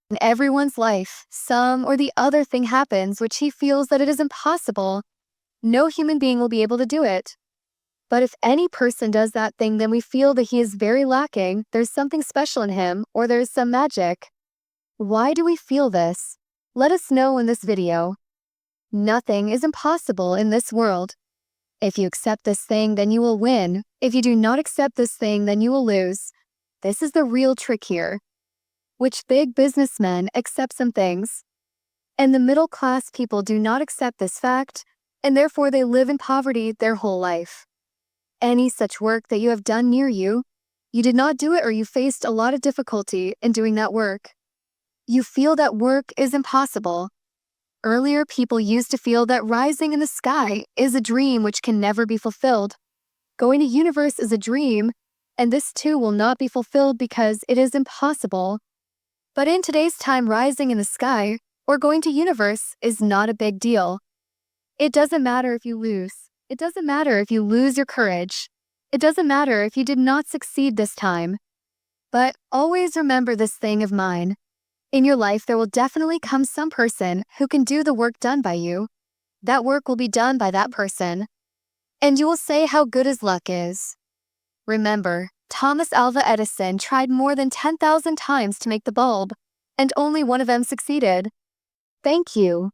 In everyone's life, some or the other thing happens which he feels that it is impossible. No human being will be able to do it. But if any person does that thing, then we feel that he is very lacking, there's something special in him, or there's some magic. Why do we feel this? Let us know in this video. Nothing is impossible in this world. If you accept this thing, then you will win. If you do not accept this thing, then you will lose. This is the real trick here. Which big businessmen accept some things, and the middle class people do not accept this fact, and therefore they live in poverty their whole life. Any such work that you have done near you, you did not do it or you faced a lot of difficulty in doing that work. You feel that work is impossible. Earlier, people used to feel that rising in the sky is a dream which can never be fulfilled. Going to universe is a dream, and this too will not be fulfilled because it is impossible. But in today's time, rising in the sky or going to universe is not a big deal. It doesn't matter if you lose. It doesn't matter if you lose your courage. It doesn't matter if you did not succeed this time. But always remember this thing of mine. In your life, there will definitely come some person who can do the work done by you. That work will be done by that person. And you will say how good his luck is. Remember, Thomas Alva Edison tried more than 10,000 times to make the bulb, and only one of them succeeded. Thank you.